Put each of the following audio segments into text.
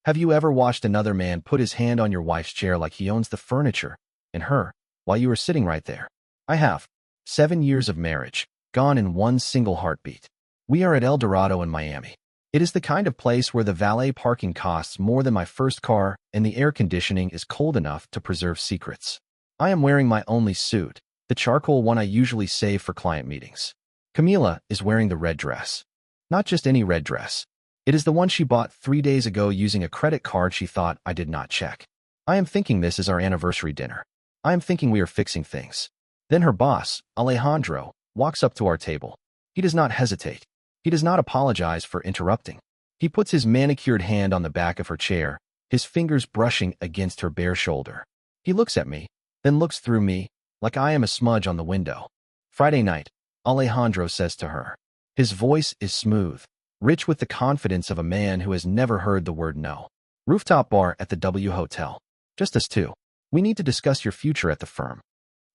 Have you ever watched another man put his hand on your wife's chair like he owns the furniture and her, while you were sitting right there? I have. 7 years of marriage, gone in one single heartbeat. We are at El Dorado in Miami. It is the kind of place where the valet parking costs more than my first car and the air conditioning is cold enough to preserve secrets. I am wearing my only suit, the charcoal one I usually save for client meetings. Camila is wearing the red dress. Not just any red dress. It is the one she bought 3 days ago using a credit card she thought I did not check. I am thinking this is our anniversary dinner. I am thinking we are fixing things. Then her boss, Alejandro, walks up to our table. He does not hesitate. He does not apologize for interrupting. He puts his manicured hand on the back of her chair, his fingers brushing against her bare shoulder. He looks at me, then looks through me, like I am a smudge on the window. Friday night, Alejandro says to her. His voice is smooth, rich with the confidence of a man who has never heard the word no. Rooftop bar at the W Hotel. Just us two. We need to discuss your future at the firm.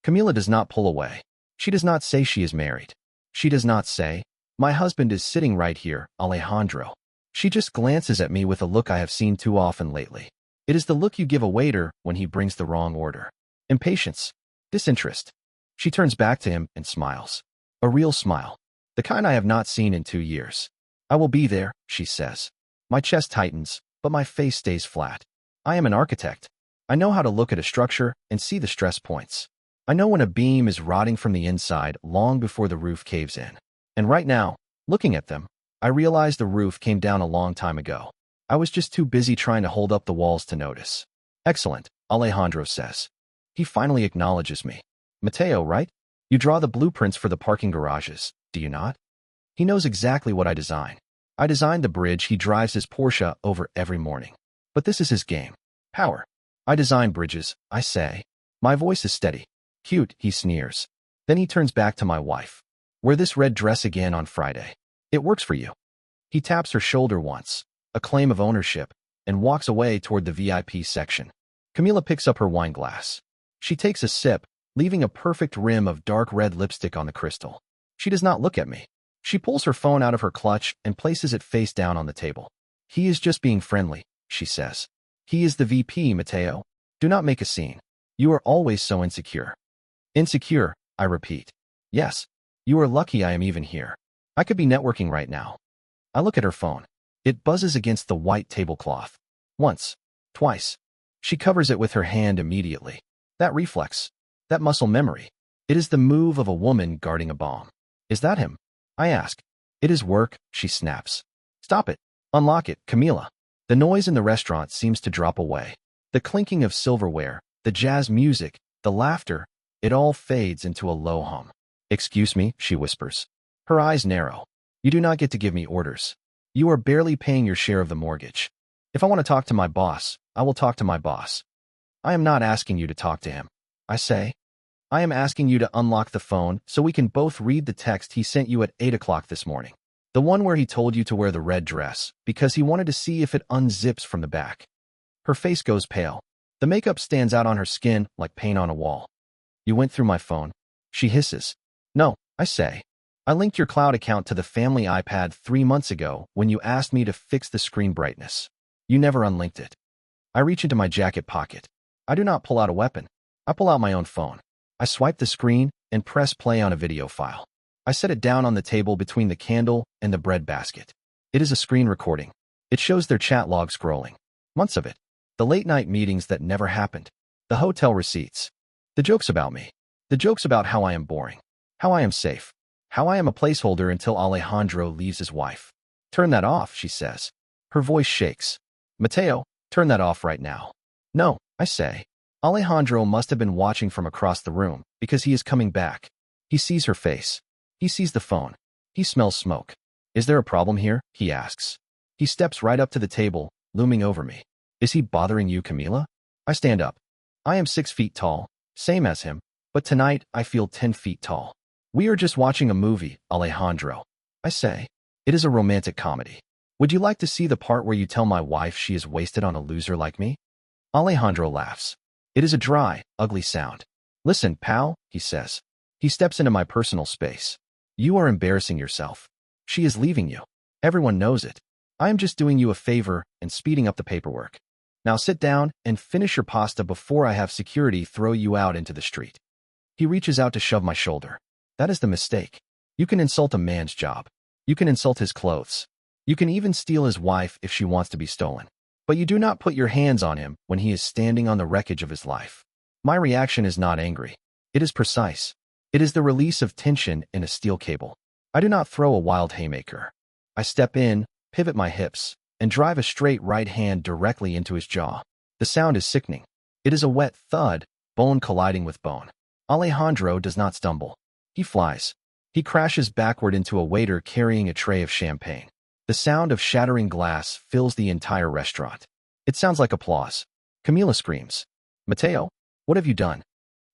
Camila does not pull away. She does not say she is married. She does not say, my husband is sitting right here, Alejandro. She just glances at me with a look I have seen too often lately. It is the look you give a waiter when he brings the wrong order. Impatience. Disinterest. She turns back to him and smiles. A real smile. The kind I have not seen in 2 years. I will be there, she says. My chest tightens, but my face stays flat. I am an architect. I know how to look at a structure and see the stress points. I know when a beam is rotting from the inside long before the roof caves in. And right now, looking at them, I realize the roof came down a long time ago. I was just too busy trying to hold up the walls to notice. Excellent, Alejandro says. He finally acknowledges me. Mateo, right? You draw the blueprints for the parking garages, do you not? He knows exactly what I design. I designed the bridge he drives his Porsche over every morning. But this is his game. Power. I design bridges, I say. My voice is steady. Cute, he sneers. Then he turns back to my wife. Wear this red dress again on Friday. It works for you. He taps her shoulder once, a claim of ownership, and walks away toward the VIP section. Camila picks up her wine glass. She takes a sip, leaving a perfect rim of dark red lipstick on the crystal. She does not look at me. She pulls her phone out of her clutch and places it face down on the table. He is just being friendly, she says. He is the VP, Mateo. Do not make a scene. You are always so insecure. Insecure, I repeat. Yes. You are lucky I am even here. I could be networking right now. I look at her phone. It buzzes against the white tablecloth. Once. Twice. She covers it with her hand immediately. That reflex. That muscle memory. It is the move of a woman guarding a bomb. Is that him? I ask. It is work, she snaps. Stop it. Unlock it, Camila. The noise in the restaurant seems to drop away. The clinking of silverware, the jazz music, the laughter, it all fades into a low hum. Excuse me, she whispers. Her eyes narrow. You do not get to give me orders. You are barely paying your share of the mortgage. If I want to talk to my boss, I will talk to my boss. I am not asking you to talk to him, I say. I am asking you to unlock the phone so we can both read the text he sent you at 8 o'clock this morning. The one where he told you to wear the red dress because he wanted to see if it unzips from the back. Her face goes pale. The makeup stands out on her skin like paint on a wall. You went through my phone, she hisses. No, I say. I linked your cloud account to the family iPad 3 months ago when you asked me to fix the screen brightness. You never unlinked it. I reach into my jacket pocket. I do not pull out a weapon. I pull out my own phone. I swipe the screen and press play on a video file. I set it down on the table between the candle and the bread basket. It is a screen recording. It shows their chat log scrolling. Months of it. The late-night meetings that never happened. The hotel receipts. The jokes about me. The jokes about how I am boring. How I am safe. How I am a placeholder until Alejandro leaves his wife. Turn that off, she says. Her voice shakes. Mateo, turn that off right now. No, I say. Alejandro must have been watching from across the room because he is coming back. He sees her face. He sees the phone. He smells smoke. Is there a problem here? He asks. He steps right up to the table, looming over me. Is he bothering you, Camila? I stand up. I am 6 feet tall, same as him, but tonight I feel 10 feet tall. We are just watching a movie, Alejandro. I say. It is a romantic comedy. Would you like to see the part where you tell my wife she is wasted on a loser like me? Alejandro laughs. It is a dry, ugly sound. Listen, pal, he says. He steps into my personal space. You are embarrassing yourself. She is leaving you. Everyone knows it. I am just doing you a favor and speeding up the paperwork. Now sit down and finish your pasta before I have security throw you out into the street. He reaches out to shove my shoulder. That is the mistake. You can insult a man's job. You can insult his clothes. You can even steal his wife if she wants to be stolen. But you do not put your hands on him when he is standing on the wreckage of his life. My reaction is not angry. It is precise. It is the release of tension in a steel cable. I do not throw a wild haymaker. I step in, pivot my hips, and drive a straight right hand directly into his jaw. The sound is sickening. It is a wet thud, bone colliding with bone. Alejandro does not stumble. He flies. He crashes backward into a waiter carrying a tray of champagne. The sound of shattering glass fills the entire restaurant. It sounds like applause. Camila screams, "Mateo, what have you done?"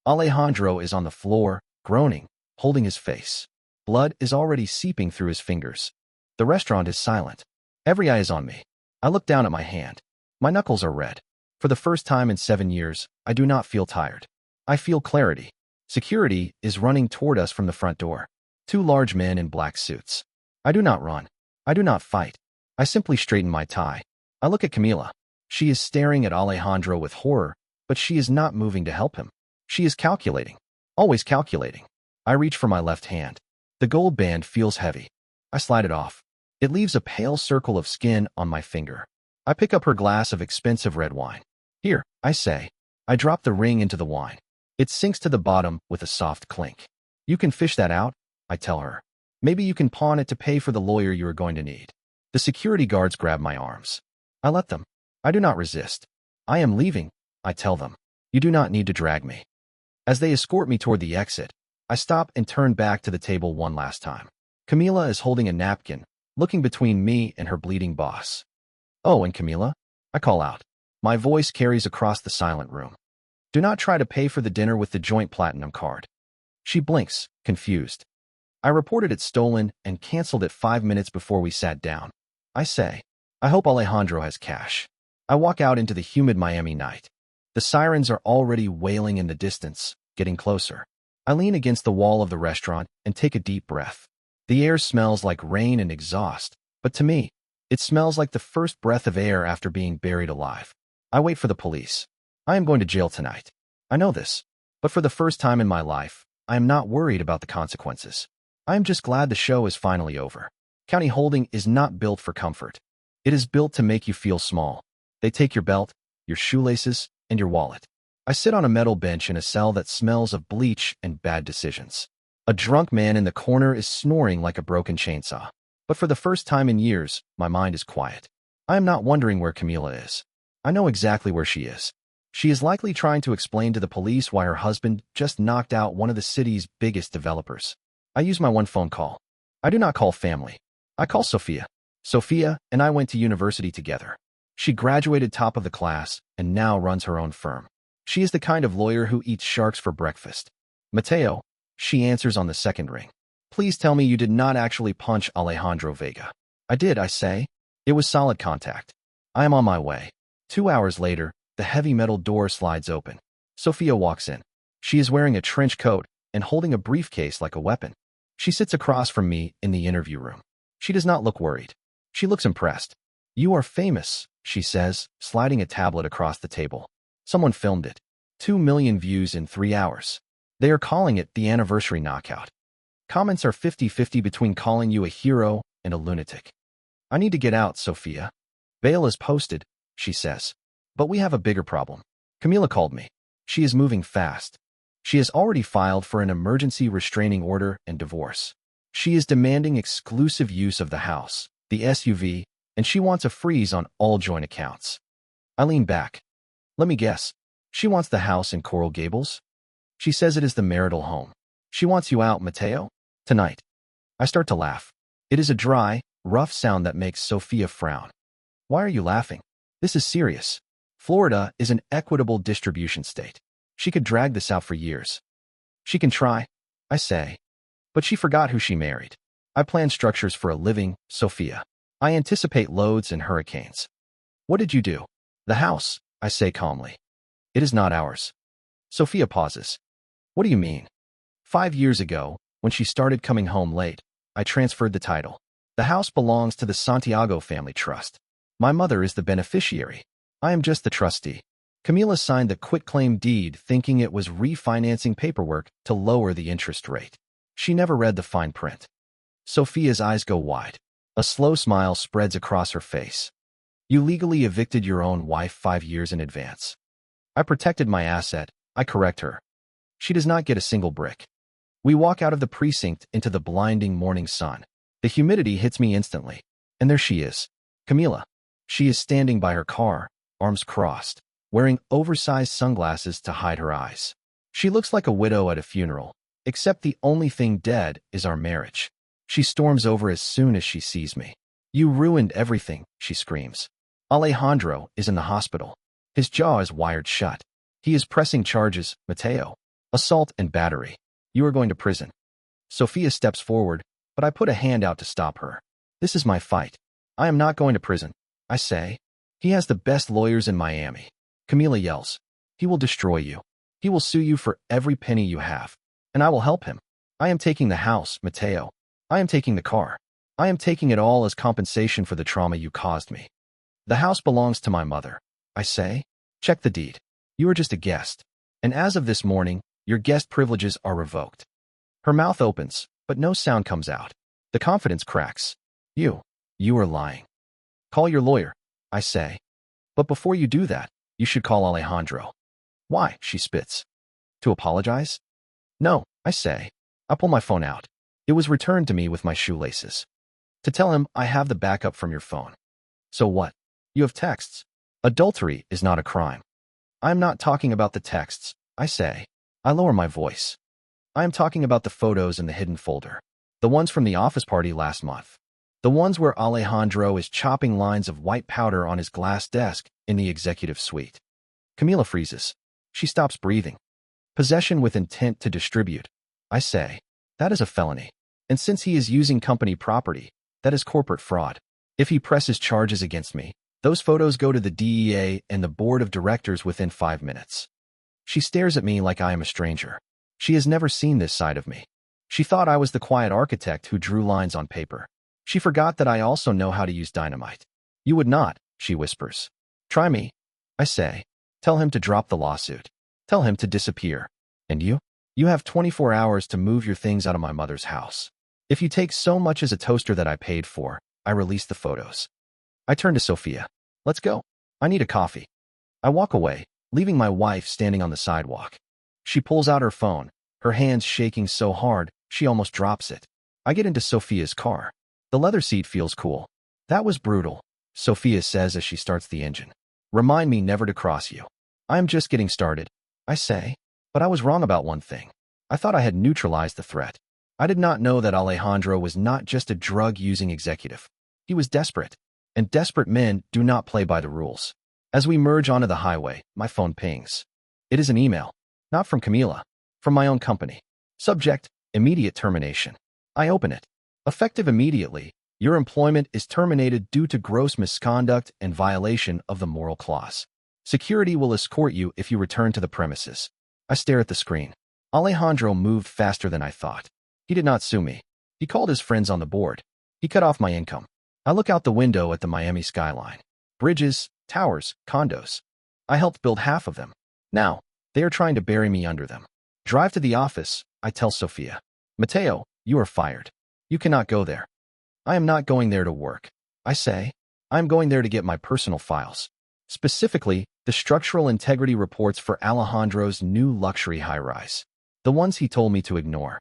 Alejandro is on the floor, groaning, holding his face. Blood is already seeping through his fingers. The restaurant is silent. Every eye is on me. I look down at my hand. My knuckles are red. For the first time in 7 years, I do not feel tired. I feel clarity. Security is running toward us from the front door. 2 large men in black suits. I do not run. I do not fight. I simply straighten my tie. I look at Camila. She is staring at Alejandro with horror, but she is not moving to help him. She is calculating. Always calculating. I reach for my left hand. The gold band feels heavy. I slide it off. It leaves a pale circle of skin on my finger. I pick up her glass of expensive red wine. "Here," I say. I drop the ring into the wine. It sinks to the bottom with a soft clink. "You can fish that out," I tell her. "Maybe you can pawn it to pay for the lawyer you are going to need." The security guards grab my arms. I let them. I do not resist. "I am leaving," I tell them. "You do not need to drag me." As they escort me toward the exit, I stop and turn back to the table one last time. Camila is holding a napkin, looking between me and her bleeding boss. "Oh, and Camila?" I call out. My voice carries across the silent room. "Do not try to pay for the dinner with the joint platinum card." She blinks, confused. "I reported it stolen and canceled it 5 minutes before we sat down." I say, "I hope Alejandro has cash." I walk out into the humid Miami night. The sirens are already wailing in the distance, getting closer. I lean against the wall of the restaurant and take a deep breath. The air smells like rain and exhaust, but to me, it smells like the first breath of air after being buried alive. I wait for the police. I am going to jail tonight. I know this, but for the first time in my life, I am not worried about the consequences. I am just glad the show is finally over. County holding is not built for comfort. It is built to make you feel small. They take your belt, your shoelaces, and your wallet. I sit on a metal bench in a cell that smells of bleach and bad decisions. A drunk man in the corner is snoring like a broken chainsaw. But for the first time in years, my mind is quiet. I am not wondering where Camila is. I know exactly where she is. She is likely trying to explain to the police why her husband just knocked out one of the city's biggest developers. I use my one phone call. I do not call family. I call Sophia. Sophia and I went to university together. She graduated top of the class and now runs her own firm. She is the kind of lawyer who eats sharks for breakfast. "Mateo," she answers on the second ring. "Please tell me you did not actually punch Alejandro Vega." "I did," I say. "It was solid contact. I am on my way." 2 hours later, the heavy metal door slides open. Sophia walks in. She is wearing a trench coat and holding a briefcase like a weapon. She sits across from me in the interview room. She does not look worried. She looks impressed. "You are famous," she says, sliding a tablet across the table. "Someone filmed it. 2 million views in 3 hours. They are calling it the anniversary knockout. Comments are 50-50 between calling you a hero and a lunatic." "I need to get out, Sophia. Bail is posted," she says. "But we have a bigger problem. Camila called me. She is moving fast. She has already filed for an emergency restraining order and divorce. She is demanding exclusive use of the house, the SUV, and she wants a freeze on all joint accounts." I lean back. "Let me guess. She wants the house in Coral Gables?" "She says it is the marital home. She wants you out, Mateo. Tonight." I start to laugh. It is a dry, rough sound that makes Sophia frown. "Why are you laughing? This is serious. Florida is an equitable distribution state. She could drag this out for years." "She can try," I say. "But she forgot who she married. I plan structures for a living, Sophia. I anticipate loads and hurricanes." "What did you do?" "The house," I say calmly. "It is not ours." Sophia pauses. "What do you mean?" 5 years ago, when she started coming home late, I transferred the title. The house belongs to the Santiago Family Trust. My mother is the beneficiary. I am just the trustee. Camila signed the quitclaim deed thinking it was refinancing paperwork to lower the interest rate. She never read the fine print. Sophia's eyes go wide. A slow smile spreads across her face. You legally evicted your own wife 5 years in advance. I protected my asset. I correct her. She does not get a single brick. We walk out of the precinct into the blinding morning sun. The humidity hits me instantly. And there she is. Camila. She is standing by her car, arms crossed, wearing oversized sunglasses to hide her eyes. She looks like a widow at a funeral, except the only thing dead is our marriage. She storms over as soon as she sees me. You ruined everything, she screams. Alejandro is in the hospital. His jaw is wired shut. He is pressing charges, Mateo. Assault and battery. You are going to prison. Sophia steps forward, but I put a hand out to stop her. This is my fight. I am not going to prison, I say. He has the best lawyers in Miami. Camila yells. He will destroy you. He will sue you for every penny you have. And I will help him. I am taking the house, Mateo. I am taking the car. I am taking it all as compensation for the trauma you caused me. The house belongs to my mother. I say. Check the deed. You are just a guest. And as of this morning, your guest privileges are revoked. Her mouth opens, but no sound comes out. The confidence cracks. You are lying. Call your lawyer, I say. But before you do that, you should call Alejandro. Why? She spits. To apologize? No, I say. I pull my phone out. It was returned to me with my shoelaces. To tell him I have the backup from your phone. So what? You have texts. Adultery is not a crime. I am not talking about the texts, I say. I lower my voice. I am talking about the photos in the hidden folder. The ones from the office party last month. The ones where Alejandro is chopping lines of white powder on his glass desk in the executive suite. Camila freezes. She stops breathing. Possession with intent to distribute. I say. That is a felony. And since he is using company property, that is corporate fraud. If he presses charges against me, those photos go to the DEA and the board of directors within 5 minutes. She stares at me like I am a stranger. She has never seen this side of me. She thought I was the quiet architect who drew lines on paper. She forgot that I also know how to use dynamite. You would not, she whispers. Try me, I say. Tell him to drop the lawsuit. Tell him to disappear. And you? You have 24 hours to move your things out of my mother's house. If you take so much as a toaster that I paid for, I release the photos. I turn to Sophia. Let's go. I need a coffee. I walk away, leaving my wife standing on the sidewalk. She pulls out her phone, her hands shaking so hard, she almost drops it. I get into Sophia's car. The leather seat feels cool. That was brutal, Sophia says as she starts the engine. Remind me never to cross you. I am just getting started, I say. But I was wrong about one thing. I thought I had neutralized the threat. I did not know that Alejandro was not just a drug-using executive. He was desperate, and desperate men do not play by the rules. As we merge onto the highway, my phone pings. It is an email, not from Camila, from my own company. Subject, immediate termination. I open it. Effective immediately, your employment is terminated due to gross misconduct and violation of the moral clause. Security will escort you if you return to the premises. I stare at the screen. Alejandro moved faster than I thought. He did not sue me. He called his friends on the board. He cut off my income. I look out the window at the Miami skyline. Bridges, towers, condos. I helped build half of them. Now, they are trying to bury me under them. Drive to the office, I tell Sophia. Mateo, you are fired. You cannot go there. I am not going there to work. I say. I am going there to get my personal files. Specifically, the structural integrity reports for Alejandro's new luxury high-rise. The ones he told me to ignore.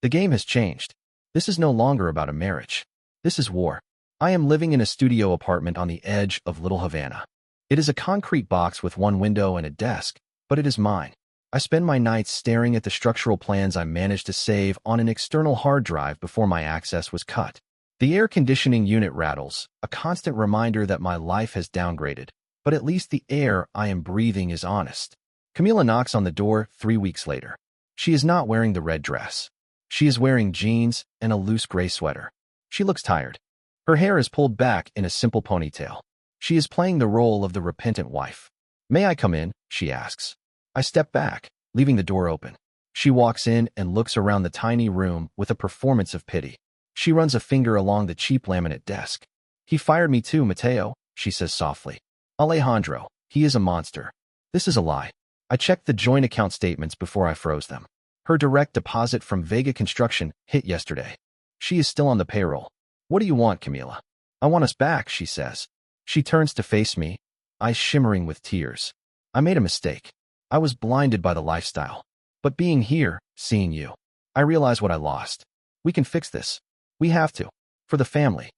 The game has changed. This is no longer about a marriage. This is war. I am living in a studio apartment on the edge of Little Havana. It is a concrete box with one window and a desk, but it is mine. I spend my nights staring at the structural plans I managed to save on an external hard drive before my access was cut. The air conditioning unit rattles, a constant reminder that my life has downgraded, but at least the air I am breathing is honest. Camila knocks on the door 3 weeks later. She is not wearing the red dress. She is wearing jeans and a loose gray sweater. She looks tired. Her hair is pulled back in a simple ponytail. She is playing the role of the repentant wife. May I come in? She asks. I step back, leaving the door open. She walks in and looks around the tiny room with a performance of pity. She runs a finger along the cheap laminate desk. He fired me too, Mateo, she says softly. Alejandro, he is a monster. This is a lie. I checked the joint account statements before I froze them. Her direct deposit from Vega Construction hit yesterday. She is still on the payroll. What do you want, Camila? I want us back, she says. She turns to face me, eyes shimmering with tears. I made a mistake. I was blinded by the lifestyle. But being here, seeing you, I realize what I lost. We can fix this. We have to. For the family.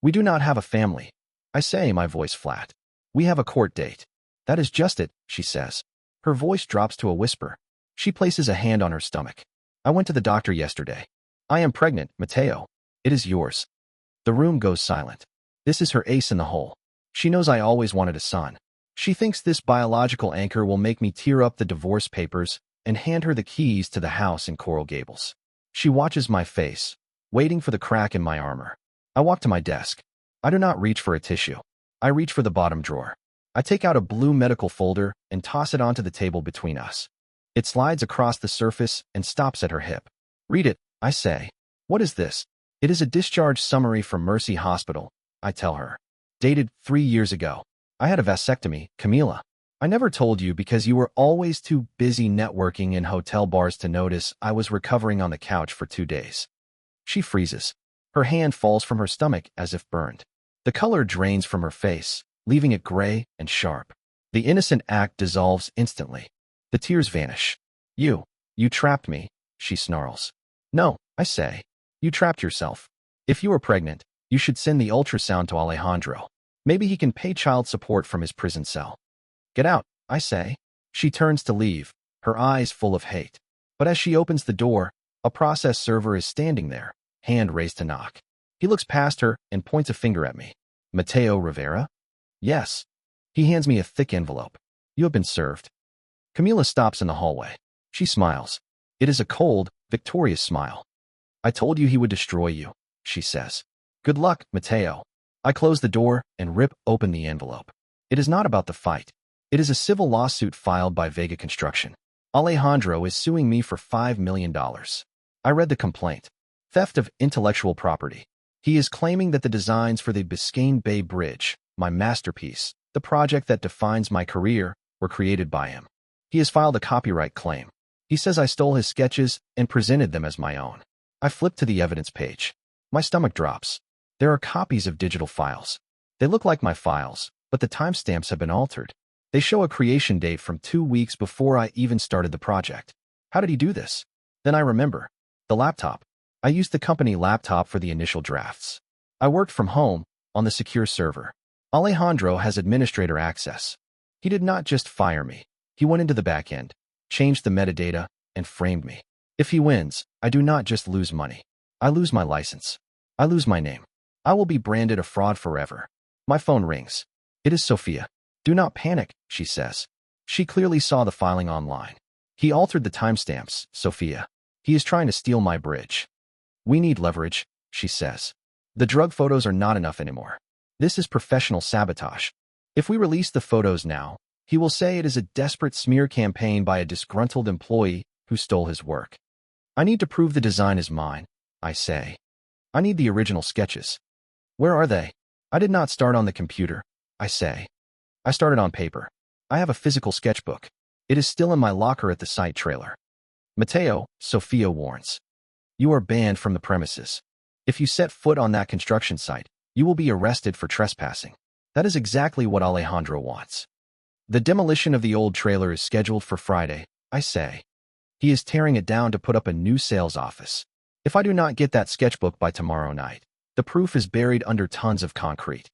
We do not have a family. I say, my voice flat. We have a court date. That is just it, she says. Her voice drops to a whisper. She places a hand on her stomach. I went to the doctor yesterday. I am pregnant, Mateo. It is yours. The room goes silent. This is her ace in the hole. She knows I always wanted a son. She thinks this biological anchor will make me tear up the divorce papers and hand her the keys to the house in Coral Gables. She watches my face, waiting for the crack in my armor. I walk to my desk. I do not reach for a tissue. I reach for the bottom drawer. I take out a blue medical folder and toss it onto the table between us. It slides across the surface and stops at her hip. Read it, I say. What is this? It is a discharge summary from Mercy Hospital, I tell her. Dated 3 years ago. I had a vasectomy, Camila. I never told you because you were always too busy networking in hotel bars to notice I was recovering on the couch for 2 days. She freezes. Her hand falls from her stomach as if burned. The color drains from her face, leaving it gray and sharp. The innocent act dissolves instantly. The tears vanish. You trapped me, she snarls. No, I say. You trapped yourself. If you were pregnant, you should send the ultrasound to Alejandro. Maybe he can pay child support from his prison cell. Get out, I say. She turns to leave, her eyes full of hate. But as she opens the door, a process server is standing there, hand raised to knock. He looks past her and points a finger at me. Mateo Rivera? Yes. He hands me a thick envelope. You have been served. Camila stops in the hallway. She smiles. It is a cold, victorious smile. I told you he would destroy you, she says. Good luck, Mateo. I close the door and rip open the envelope. It is not about the fight. It is a civil lawsuit filed by Vega Construction. Alejandro is suing me for $5 million. I read the complaint. Theft of intellectual property. He is claiming that the designs for the Biscayne Bay Bridge, my masterpiece, the project that defines my career, were created by him. He has filed a copyright claim. He says I stole his sketches and presented them as my own. I flip to the evidence page. My stomach drops. There are copies of digital files. They look like my files, but the timestamps have been altered. They show a creation date from 2 weeks before I even started the project. How did he do this? Then I remember. The laptop. I used the company laptop for the initial drafts. I worked from home, on the secure server. Alejandro has administrator access. He did not just fire me. He went into the back end, changed the metadata, and framed me. If he wins, I do not just lose money. I lose my license. I lose my name. I will be branded a fraud forever. My phone rings. It is Sophia. Do not panic, she says. She clearly saw the filing online. He altered the timestamps, Sophia. He is trying to steal my bridge. We need leverage, she says. The drug photos are not enough anymore. This is professional sabotage. If we release the photos now, he will say it is a desperate smear campaign by a disgruntled employee who stole his work. I need to prove the design is mine, I say. I need the original sketches. Where are they? I did not start on the computer, I say. I started on paper. I have a physical sketchbook. It is still in my locker at the site trailer. Mateo, Sophia warns. You are banned from the premises. If you set foot on that construction site, you will be arrested for trespassing. That is exactly what Alejandro wants. The demolition of the old trailer is scheduled for Friday, I say. He is tearing it down to put up a new sales office. If I do not get that sketchbook by tomorrow night, the proof is buried under tons of concrete.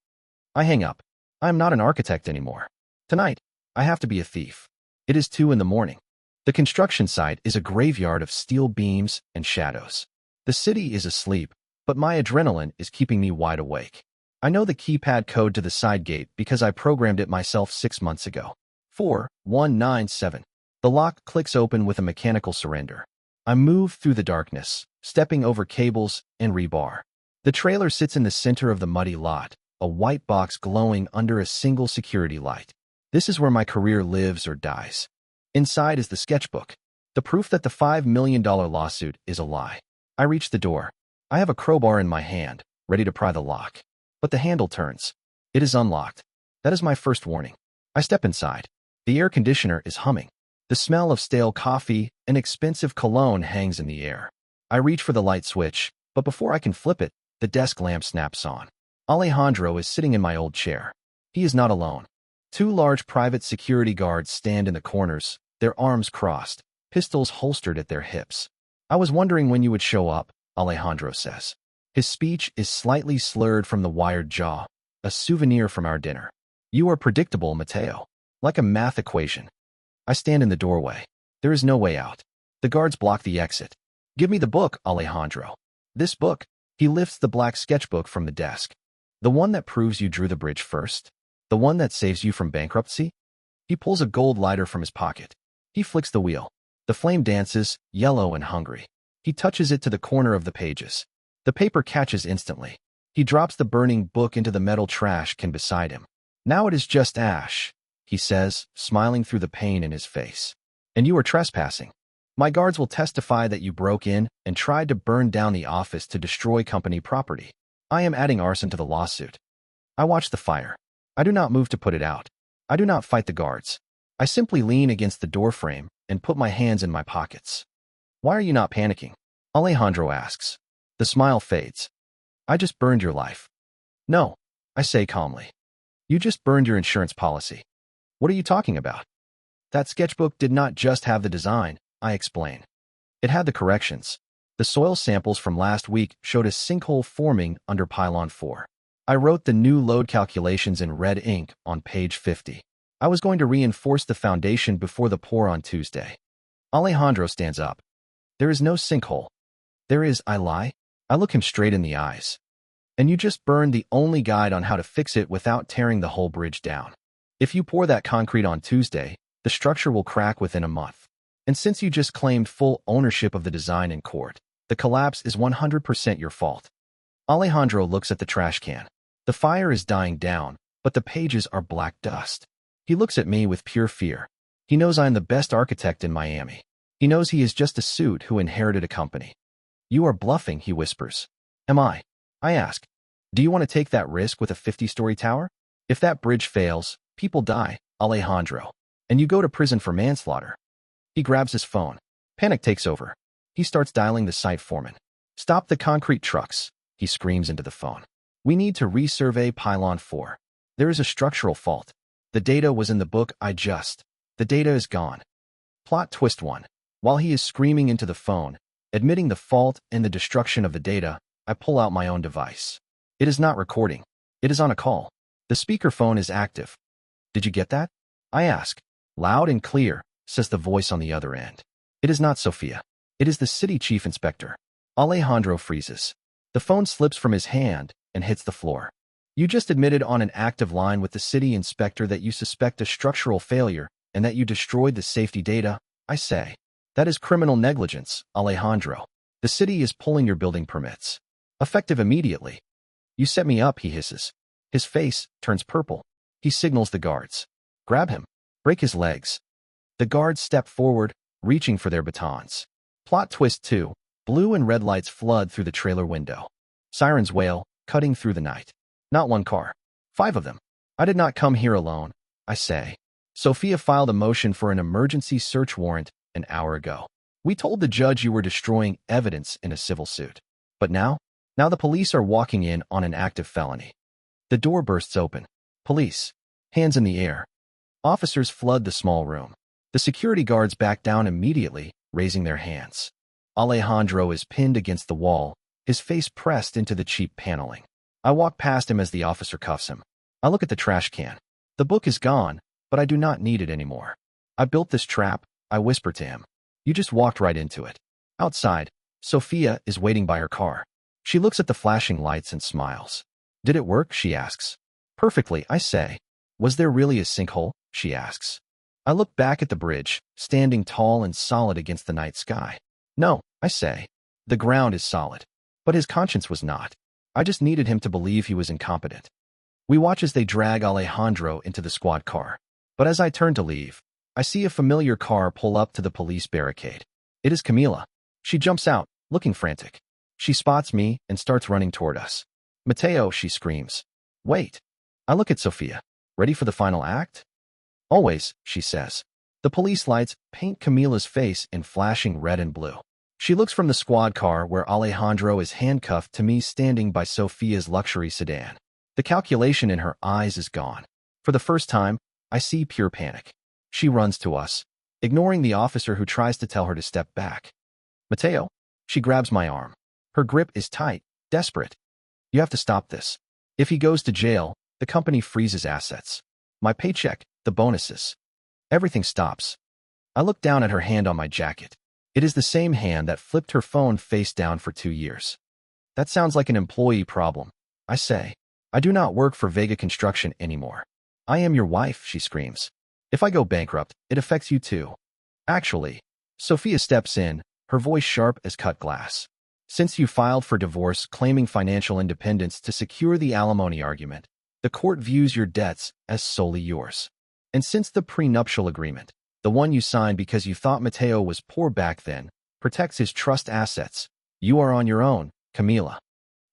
I hang up. I am not an architect anymore. Tonight, I have to be a thief. It is 2 in the morning. The construction site is a graveyard of steel beams and shadows. The city is asleep, but my adrenaline is keeping me wide awake. I know the keypad code to the side gate because I programmed it myself 6 months ago. 4197. The lock clicks open with a mechanical surrender. I move through the darkness, stepping over cables and rebar. The trailer sits in the center of the muddy lot, a white box glowing under a single security light. This is where my career lives or dies. Inside is the sketchbook, the proof that the $5 million lawsuit is a lie. I reach the door. I have a crowbar in my hand, ready to pry the lock. But the handle turns. It is unlocked. That is my first warning. I step inside. The air conditioner is humming. The smell of stale coffee and expensive cologne hangs in the air. I reach for the light switch, but before I can flip it, the desk lamp snaps on. Alejandro is sitting in my old chair. He is not alone. Two large private security guards stand in the corners, their arms crossed, pistols holstered at their hips. I was wondering when you would show up, Alejandro says. His speech is slightly slurred from the wired jaw, a souvenir from our dinner. You are predictable, Mateo. Like a math equation. I stand in the doorway. There is no way out. The guards block the exit. Give me the book, Alejandro. This book. He lifts the black sketchbook from the desk. The one that proves you drew the bridge first? The one that saves you from bankruptcy? He pulls a gold lighter from his pocket. He flicks the wheel. The flame dances, yellow and hungry. He touches it to the corner of the pages. The paper catches instantly. He drops the burning book into the metal trash can beside him. Now it is just ash, he says, smiling through the pain in his face. And you are trespassing. My guards will testify that you broke in and tried to burn down the office to destroy company property. I am adding arson to the lawsuit. I watch the fire. I do not move to put it out. I do not fight the guards. I simply lean against the doorframe and put my hands in my pockets. Why are you not panicking? Alejandro asks. The smile fades. I just burned your life. No, I say calmly. You just burned your insurance policy. What are you talking about? That sketchbook did not just have the design, I explain. It had the corrections. The soil samples from last week showed a sinkhole forming under pylon 4. I wrote the new load calculations in red ink on page 50. I was going to reinforce the foundation before the pour on Tuesday. Alejandro stands up. There is no sinkhole. There is, I lie. I look him straight in the eyes. And you just burned the only guide on how to fix it without tearing the whole bridge down. If you pour that concrete on Tuesday, the structure will crack within a month. And since you just claimed full ownership of the design in court, the collapse is 100% your fault. Alejandro looks at the trash can. The fire is dying down, but the pages are black dust. He looks at me with pure fear. He knows I am the best architect in Miami. He knows he is just a suit who inherited a company. You are bluffing, he whispers. Am I? I ask. Do you want to take that risk with a 50-story tower? If that bridge fails, people die, Alejandro. And you go to prison for manslaughter. He grabs his phone. Panic takes over. He starts dialing the site foreman. Stop the concrete trucks, he screams into the phone. We need to resurvey pylon 4. There is a structural fault. The data was in the book The data is gone. Plot twist 1. While he is screaming into the phone, admitting the fault and the destruction of the data, I pull out my own device. It is not recording. It is on a call. The speakerphone is active. Did you get that? I ask. Loud and clear, says the voice on the other end. It is not Sophia. It is the city chief inspector. Alejandro freezes. The phone slips from his hand and hits the floor. You just admitted on an active line with the city inspector that you suspect a structural failure and that you destroyed the safety data, I say. That is criminal negligence, Alejandro. The city is pulling your building permits. Effective immediately. You set me up, he hisses. His face turns purple. He signals the guards. Grab him. Break his legs. The guards step forward, reaching for their batons. Plot twist 2. Blue and red lights flood through the trailer window. Sirens wail, cutting through the night. Not one car. 5 of them. I did not come here alone, I say. Sophia filed a motion for an emergency search warrant an hour ago. We told the judge you were destroying evidence in a civil suit. But now the police are walking in on an active felony. The door bursts open. Police. Hands in the air. Officers flood the small room. The security guards back down immediately, raising their hands. Alejandro is pinned against the wall, his face pressed into the cheap paneling. I walk past him as the officer cuffs him. I look at the trash can. The book is gone, but I do not need it anymore. I built this trap, I whisper to him. You just walked right into it. Outside, Sophia is waiting by her car. She looks at the flashing lights and smiles. Did it work? She asks. Perfectly, I say. Was there really a sinkhole? She asks. I look back at the bridge, standing tall and solid against the night sky. No, I say. The ground is solid. But his conscience was not. I just needed him to believe he was incompetent. We watch as they drag Alejandro into the squad car. But as I turn to leave, I see a familiar car pull up to the police barricade. It is Camila. She jumps out, looking frantic. She spots me and starts running toward us. Mateo, she screams. Wait. I look at Sophia. Ready for the final act? Always, she says. The police lights paint Camila's face in flashing red and blue. She looks from the squad car where Alejandro is handcuffed to me standing by Sophia's luxury sedan. The calculation in her eyes is gone. For the first time, I see pure panic. She runs to us, ignoring the officer who tries to tell her to step back. Mateo, she grabs my arm. Her grip is tight, desperate. You have to stop this. If he goes to jail, the company freezes assets. My paycheck, the bonuses. Everything stops. I look down at her hand on my jacket. It is the same hand that flipped her phone face down for 2 years. That sounds like an employee problem, I say. I do not work for Vega Construction anymore. I am your wife, she screams. If I go bankrupt, it affects you too. Actually, Sophia steps in, her voice sharp as cut glass. Since you filed for divorce claiming financial independence to secure the alimony argument, the court views your debts as solely yours. And since the prenuptial agreement, the one you signed because you thought Mateo was poor back then, protects his trust assets, you are on your own, Camila.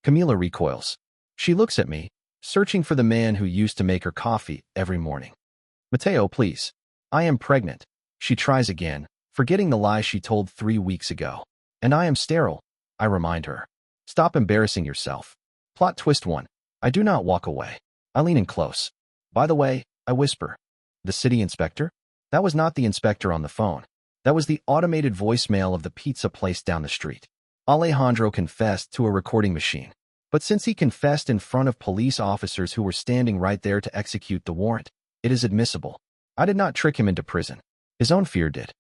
Camila recoils. She looks at me, searching for the man who used to make her coffee every morning. Mateo, please. I am pregnant. She tries again, forgetting the lie she told 3 weeks ago. And I am sterile, I remind her. Stop embarrassing yourself. Plot twist 1. I do not walk away. I lean in close. By the way, I whisper. The city inspector? That was not the inspector on the phone. That was the automated voicemail of the pizza place down the street. Alejandro confessed to a recording machine. But since he confessed in front of police officers who were standing right there to execute the warrant, it is admissible. I did not trick him into prison. His own fear did.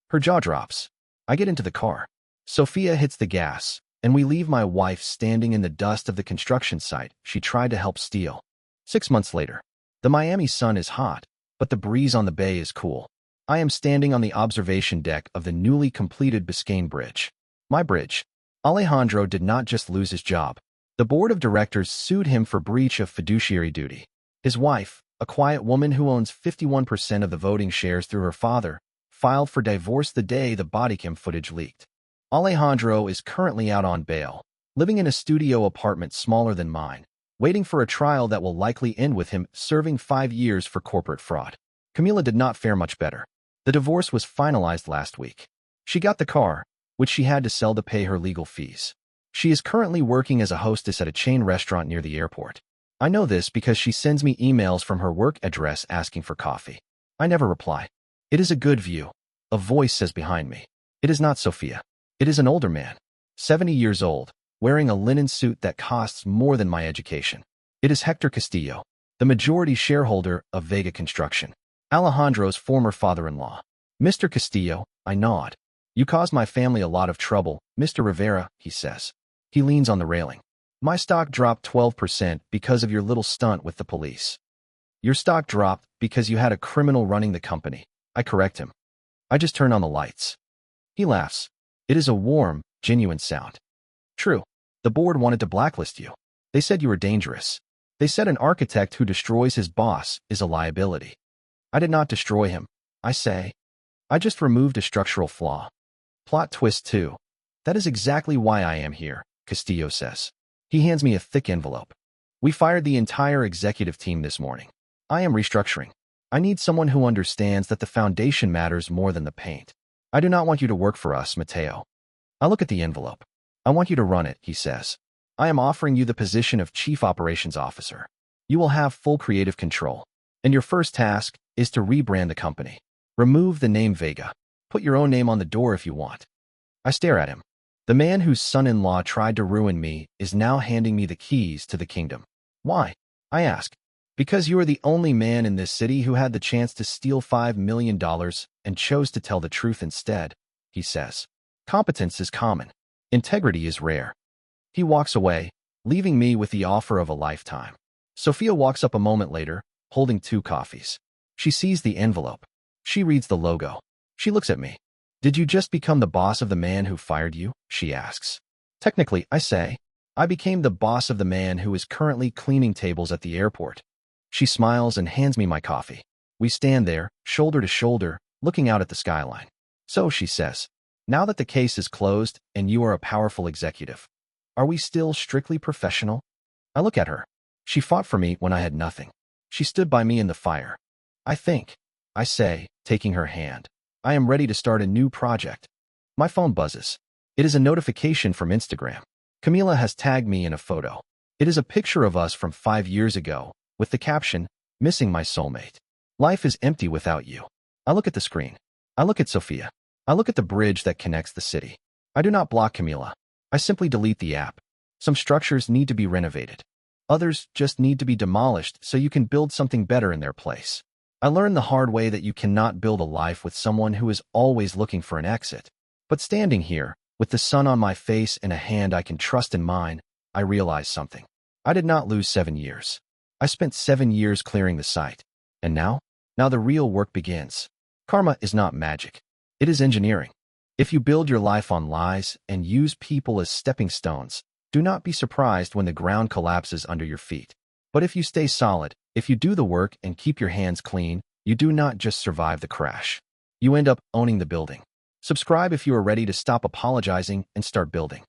Her jaw drops. I get into the car. Sophia hits the gas, and we leave my wife standing in the dust of the construction site she tried to help steal. 6 months later. The Miami sun is hot, but the breeze on the bay is cool. I am standing on the observation deck of the newly completed Biscayne Bridge. My bridge. Alejandro did not just lose his job. The board of directors sued him for breach of fiduciary duty. His wife, a quiet woman who owns 51% of the voting shares through her father, filed for divorce the day the body cam footage leaked. Alejandro is currently out on bail, living in a studio apartment smaller than mine, waiting for a trial that will likely end with him serving 5 years for corporate fraud. Camila did not fare much better. The divorce was finalized last week. She got the car, which she had to sell to pay her legal fees. She is currently working as a hostess at a chain restaurant near the airport. I know this because she sends me emails from her work address asking for coffee. I never reply. It is a good view. A voice says behind me. It is not Sophia. It is an older man, 70 years old, wearing a linen suit that costs more than my education. It is Hector Castillo, the majority shareholder of Vega Construction, Alejandro's former father-in-law. Mr. Castillo, I nod. You caused my family a lot of trouble, Mr. Rivera, he says. He leans on the railing. My stock dropped 12% because of your little stunt with the police. Your stock dropped because you had a criminal running the company. I correct him. I just turn on the lights. He laughs. It is a warm, genuine sound. True. The board wanted to blacklist you. They said you were dangerous. They said an architect who destroys his boss is a liability. I did not destroy him, I say. I just removed a structural flaw. Plot twist 2. That is exactly why I am here, Castillo says. He hands me a thick envelope. We fired the entire executive team this morning. I am restructuring. I need someone who understands that the foundation matters more than the paint. I do not want you to work for us, Mateo. I look at the envelope. I want you to run it, he says. I am offering you the position of Chief Operations Officer. You will have full creative control. And your first task is to rebrand the company. Remove the name Vega. Put your own name on the door if you want. I stare at him. The man whose son-in-law tried to ruin me is now handing me the keys to the kingdom. Why? I ask. Because you are the only man in this city who had the chance to steal $5 million and chose to tell the truth instead, he says. Competence is common. Integrity is rare. He walks away, leaving me with the offer of a lifetime. Sophia walks up a moment later, holding 2 coffees. She sees the envelope. She reads the logo. She looks at me. Did you just become the boss of the man who fired you? She asks. Technically, I say. I became the boss of the man who is currently cleaning tables at the airport. She smiles and hands me my coffee. We stand there, shoulder to shoulder, looking out at the skyline. So, she says, now that the case is closed and you are a powerful executive, Are we still strictly professional? I look at her. She fought for me when I had nothing. She stood by me in the fire. I say, taking her hand. I am ready to start a new project. My phone buzzes. It is a notification from Instagram. Camila has tagged me in a photo. It is a picture of us from 5 years ago, with the caption, "Missing my soulmate. Life is empty without you." I look at the screen. I look at Sophia. I look at the bridge that connects the city. I do not block Camila. I simply delete the app. Some structures need to be renovated. Others just need to be demolished so you can build something better in their place. I learned the hard way that you cannot build a life with someone who is always looking for an exit. But standing here, with the sun on my face and a hand I can trust in mine, I realize something. I did not lose 7 years. I spent 7 years clearing the site. And now? Now the real work begins. Karma is not magic. It is engineering. If you build your life on lies and use people as stepping stones, do not be surprised when the ground collapses under your feet. But if you stay solid, if you do the work and keep your hands clean, you do not just survive the crash. You end up owning the building. Subscribe if you are ready to stop apologizing and start building.